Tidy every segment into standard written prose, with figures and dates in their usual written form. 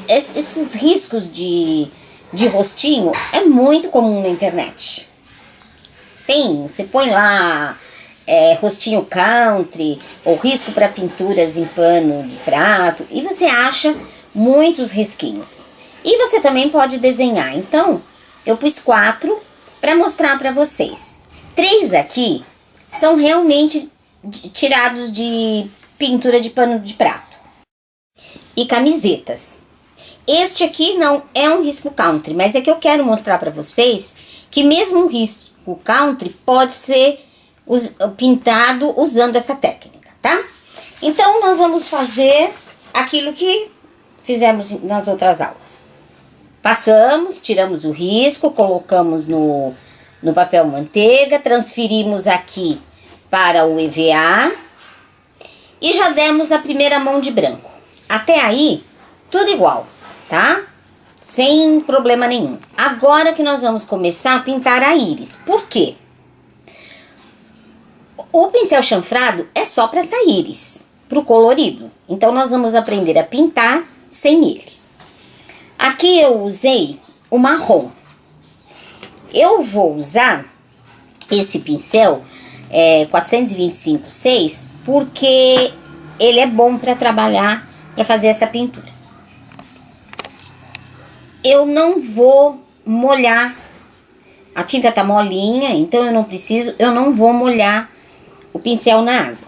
esses riscos de rostinho é muito comum na internet. Você põe lá rostinho country ou risco para pinturas em pano de prato e você acha muitos risquinhos. E você também pode desenhar. Então, eu pus 4 para mostrar para vocês. 3 aqui são realmente tirados de pintura de pano de prato e camisetas. Este aqui não é um risco country, mas é que eu quero mostrar para vocês que mesmo um risco country pode ser pintado usando essa técnica, tá? Então, nós vamos fazer aquilo que fizemos nas outras aulas. Passamos, tiramos o risco, colocamos no papel manteiga, transferimos aqui para o EVA e já demos a primeira mão de branco. Até aí, tudo igual, tá? Sem problema nenhum. Agora que nós vamos começar a pintar a íris. Por quê? O pincel chanfrado é só para essa íris, para o colorido. Então, nós vamos aprender a pintar sem ele. Aqui eu usei o marrom. Eu vou usar esse pincel 425/6 porque ele é bom para trabalhar, para fazer essa pintura. Eu não vou molhar, a tinta tá molinha, então eu não vou molhar o pincel na água.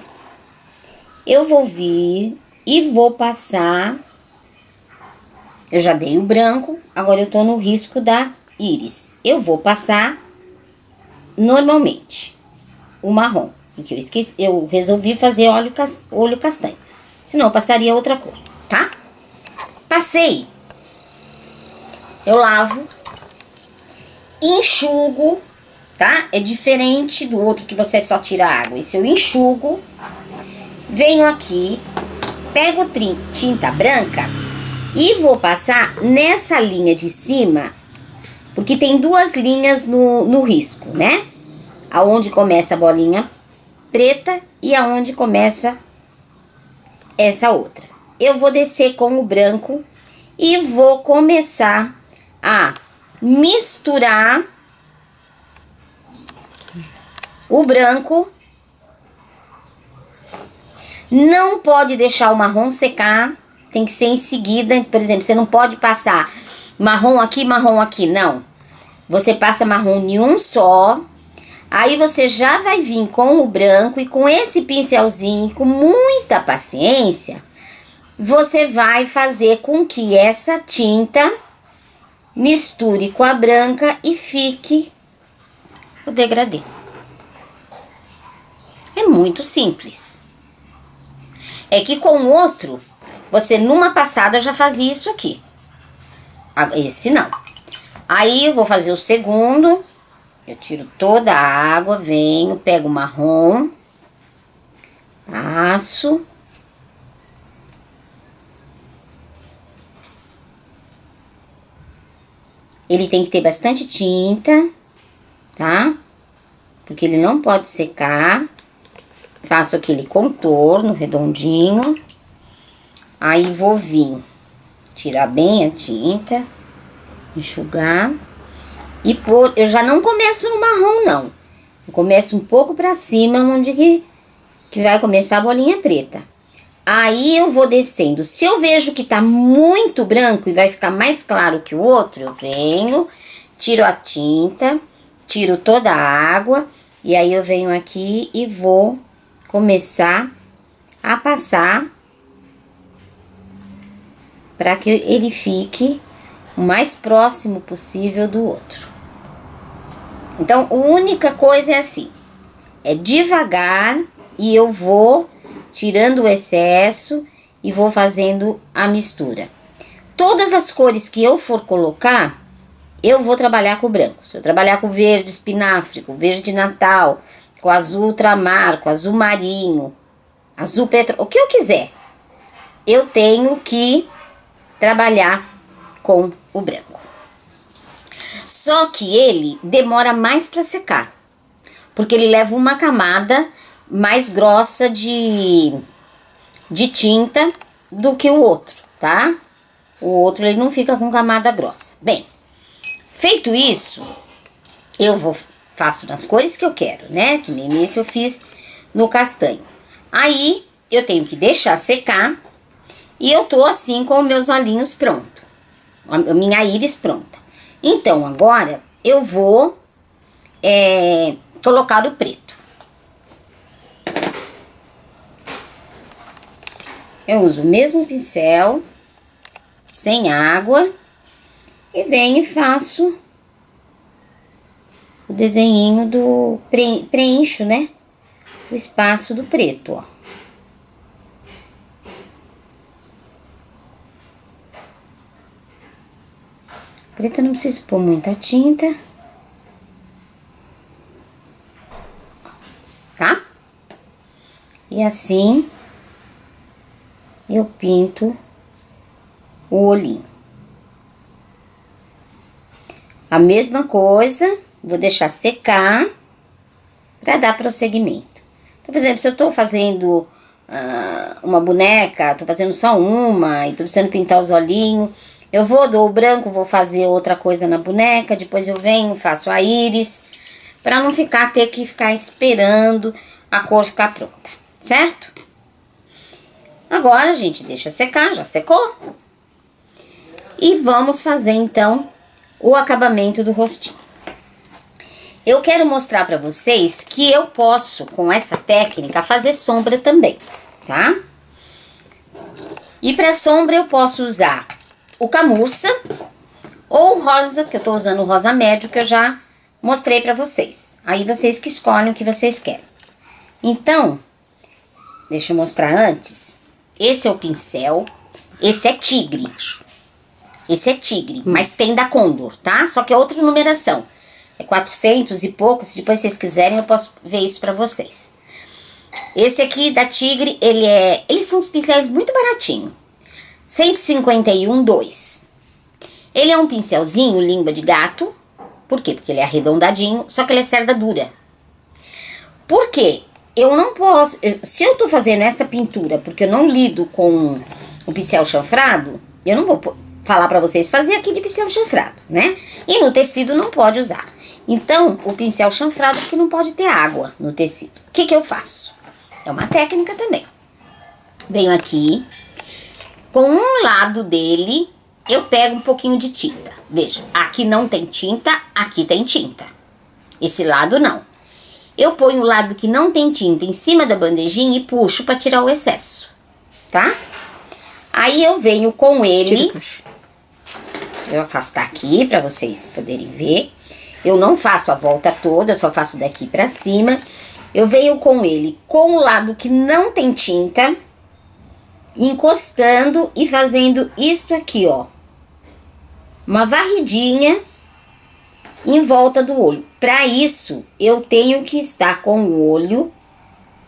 Eu vou vir e vou passar, eu já dei o branco, agora eu tô no risco da íris. Eu vou passar normalmente o marrom, porque eu resolvi fazer olho castanho, senão eu passaria outra cor, tá? Passei, eu lavo, enxugo, tá? É diferente do outro que você só tira a água. Esse eu enxugo, venho aqui, pego tinta branca e vou passar nessa linha de cima, porque tem 2 linhas no risco, né? Aonde começa a bolinha preta e aonde começa essa outra. Eu vou descer com o branco e vou começar a misturar o branco. Não pode deixar o marrom secar, tem que ser em seguida. Por exemplo, você não pode passar marrom aqui, não. Você passa marrom em um só, aí você já vai vir com o branco e com esse pincelzinho, com muita paciência, você vai fazer com que essa tinta misture com a branca e fique o degradê. É muito simples. É que com o outro, você numa passada já fazia isso aqui. Esse não. Aí eu vou fazer o segundo. Eu tiro toda a água, venho, pego o marrom, passo. Ele tem que ter bastante tinta, tá? Porque ele não pode secar. Faço aquele contorno redondinho. Aí vou vir, tirar bem a tinta, enxugar. E pôr, eu já não começo no marrom, não. Eu começo um pouco pra cima, onde que vai começar a bolinha preta. Aí eu vou descendo. Se eu vejo que tá muito branco e vai ficar mais claro que o outro, eu venho, tiro a tinta, tiro toda a água. E aí eu venho aqui e vou começar a passar para que ele fique o mais próximo possível do outro. Então, a única coisa é assim, é devagar e eu vou tirando o excesso e vou fazendo a mistura. Todas as cores que eu for colocar, eu vou trabalhar com o branco. Se eu trabalhar com verde espinafre, com verde natal, com azul ultramar, com azul marinho, azul petróleo, o que eu quiser, eu tenho que trabalhar com o branco. Só que ele demora mais para secar, porque ele leva uma camada mais grossa de tinta do que o outro, tá? o outro ele não fica com camada grossa. Bem, feito isso, faço nas cores que eu quero, né? Que nem esse eu fiz no castanho. Aí, eu tenho que deixar secar e eu tô assim com os meus olhinhos prontos. A minha íris pronta. Então, agora, eu vou colocar o preto. Eu uso o mesmo pincel, sem água, e venho e faço o desenhinho do... preencho, né? O espaço do preto, ó. Preto não precisa pôr muita tinta. Tá? E assim eu pinto o olhinho. A mesma coisa, vou deixar secar para dar prosseguimento. Então, por exemplo, se eu tô fazendo uma boneca, tô fazendo só uma e tô precisando pintar os olhinhos, eu dou o branco, vou fazer outra coisa na boneca, depois eu venho, faço a íris, para não ter que ficar esperando a cor ficar pronta, certo? Agora a gente deixa secar, já secou. E vamos fazer então o acabamento do rostinho. Eu quero mostrar para vocês que eu posso, com essa técnica, fazer sombra também, tá? E para sombra eu posso usar o camurça ou o rosa, que eu tô usando o rosa médio, que eu já mostrei para vocês. Aí vocês que escolhem o que vocês querem. Então, deixa eu mostrar antes. Esse é o pincel, esse é tigre. Esse é tigre, mas tem da Condor, tá? Só que é outra numeração. É 400 e pouco, se depois vocês quiserem eu posso ver isso pra vocês. Esse aqui da Tigre, eles são uns pincéis muito baratinhos. 151,2. Ele é um pincelzinho língua de gato. Por quê? Porque ele é arredondadinho, só que ele é cerda dura. Por quê? Eu não posso... se eu tô fazendo essa pintura porque eu não lido com o pincel chanfrado, eu não vou falar pra vocês fazer aqui de pincel chanfrado, né? E no tecido não pode usar. Então, o pincel chanfrado porque não pode ter água no tecido. O que eu faço? É uma técnica também. Venho aqui, com um lado dele, eu pego um pouquinho de tinta. Veja, aqui não tem tinta, aqui tem tinta. Esse lado não. Eu ponho o lado que não tem tinta em cima da bandejinha e puxo para tirar o excesso, tá? Aí eu venho com ele, eu vou afastar aqui para vocês poderem ver. Eu não faço a volta toda, eu só faço daqui para cima. Eu venho com ele com o lado que não tem tinta, encostando e fazendo isto aqui, ó. Uma varridinha em volta do olho. Para isso, eu tenho que estar com o olho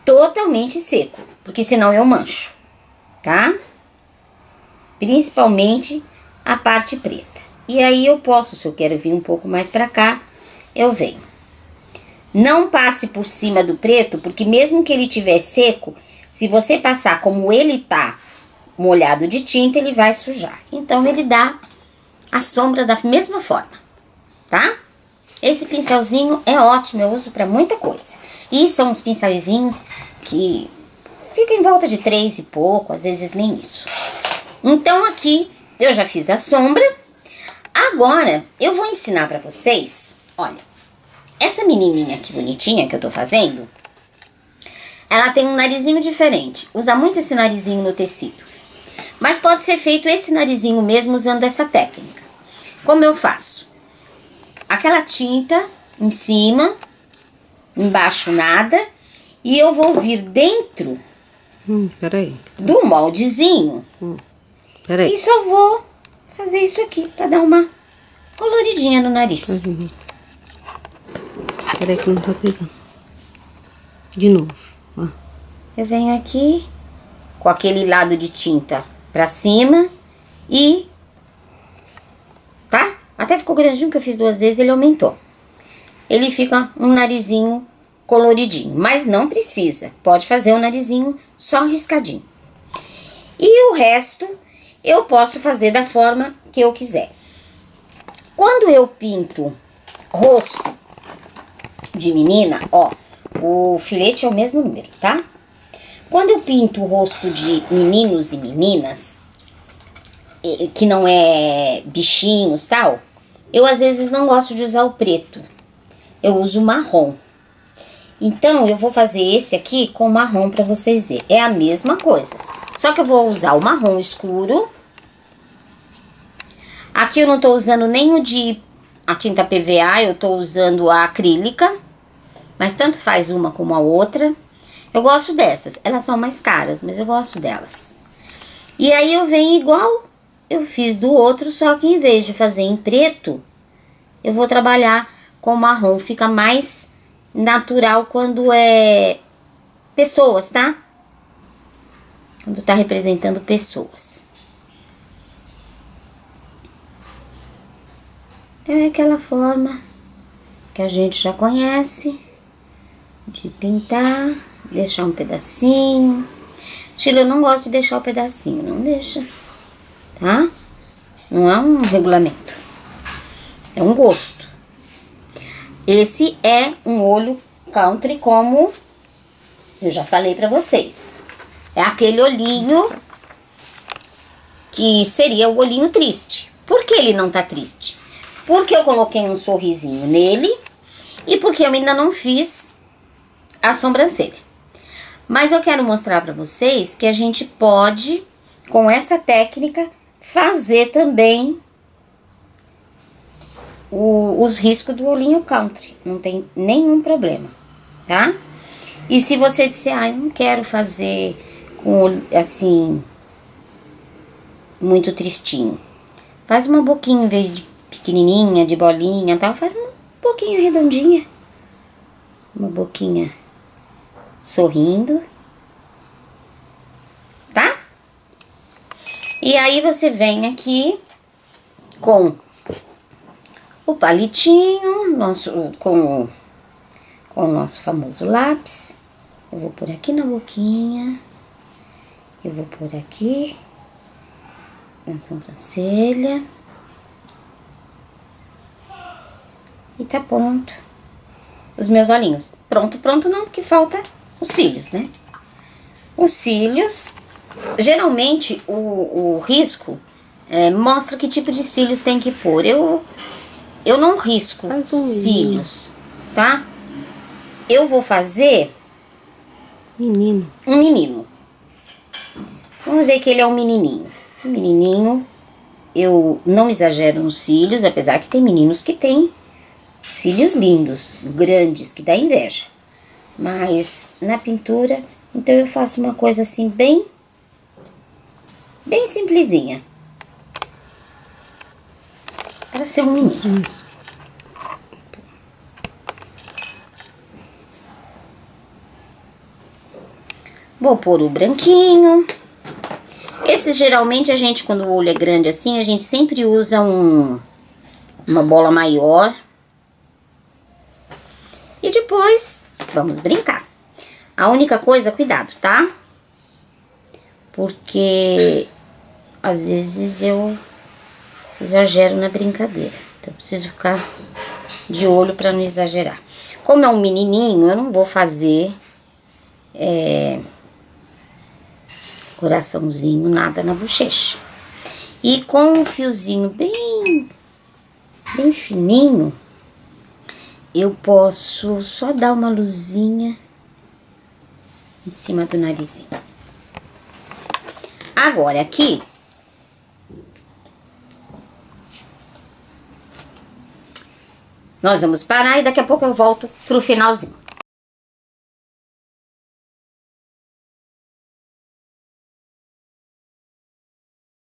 totalmente seco, porque senão eu mancho, tá? Principalmente a parte preta. E aí eu posso, se eu quero vir um pouco mais pra cá, eu venho. Não passe por cima do preto, porque mesmo que ele tiver seco, se você passar como ele tá molhado de tinta, ele vai sujar. Então ele dá a sombra da mesma forma, tá? Esse pincelzinho é ótimo, eu uso pra muita coisa. E são uns pincelzinhos que ficam em volta de 3 e pouco, às vezes nem isso. Então aqui eu já fiz a sombra. Agora eu vou ensinar pra vocês, olha, essa menininha aqui bonitinha que eu tô fazendo, ela tem um narizinho diferente. Usa muito esse narizinho no tecido. Mas pode ser feito esse narizinho mesmo usando essa técnica. Como eu faço? Aquela tinta em cima, embaixo nada, e eu vou vir dentro Peraí. do moldezinho. Peraí. E só vou fazer isso aqui, pra dar uma coloridinha no nariz. Peraí que não tá pegando. De novo, ó. Eu venho aqui, com aquele lado de tinta pra cima e... tá? Até ficou grandinho, que eu fiz 2 vezes, ele aumentou. Ele fica um narizinho coloridinho, mas não precisa. Pode fazer o narizinho só riscadinho. E o resto, eu posso fazer da forma que eu quiser. Quando eu pinto rosto de menina, ó, o filete é o mesmo número, tá? Quando eu pinto o rosto de meninos e meninas, que não é bichinhos, tal, eu às vezes não gosto de usar o preto. Eu uso o marrom. Então, eu vou fazer esse aqui com marrom pra vocês verem. É a mesma coisa. Só que eu vou usar o marrom escuro. Aqui eu não tô usando nem o de a tinta PVA, eu tô usando a acrílica. Mas tanto faz uma como a outra. Eu gosto dessas. Elas são mais caras, mas eu gosto delas. E aí eu venho igual eu fiz do outro, só que em vez de fazer em preto, eu vou trabalhar com marrom. Fica mais natural quando é pessoas, tá? Quando tá representando pessoas. Então é aquela forma que a gente já conhece de pintar, deixar um pedacinho. Sheila, eu não gosto de deixar o pedacinho, não deixa, tá? Não é um regulamento, é um gosto. Esse é um olho country, como eu já falei pra vocês. É aquele olhinho que seria o olhinho triste. Por que ele não tá triste? Porque eu coloquei um sorrisinho nele e porque eu ainda não fiz a sobrancelha. Mas eu quero mostrar pra vocês que a gente pode, com essa técnica, fazer também os riscos do olhinho country. Não tem nenhum problema, tá? E se você disser, eu não quero fazer com, assim, muito tristinho. Faz uma boquinha, em vez de pequenininha, de bolinha e tal, faz uma boquinha redondinha. Uma boquinha sorrindo, tá? E aí você vem aqui com o palitinho, com o nosso famoso lápis. Eu vou por aqui na boquinha, eu vou por aqui na sobrancelha. E tá pronto. Os meus olhinhos. Pronto, pronto não, porque falta os cílios, né? Os cílios, geralmente o risco mostra que tipo de cílios tem que pôr. Eu não risco cílios, tá? Eu vou fazer Menino. um menino. Vamos dizer que ele é um menininho. Um menininho, eu não exagero nos cílios, apesar que tem meninos que têm cílios lindos, grandes, que dá inveja. Mas na pintura, então eu faço uma coisa assim bem simplesinha. Para ser um menino. Isso. Vou pôr o branquinho. Esses geralmente a gente, quando o olho é grande assim, a gente sempre usa uma bola maior. E depois, vamos brincar. A única coisa, cuidado, tá? Porque às vezes eu exagero na brincadeira. Então eu preciso ficar de olho pra não exagerar. Como é um menininho, eu não vou fazer coraçãozinho, nada na bochecha. E com um fiozinho bem fininho, eu posso só dar uma luzinha em cima do narizinho. Agora aqui, nós vamos parar e daqui a pouco eu volto pro finalzinho.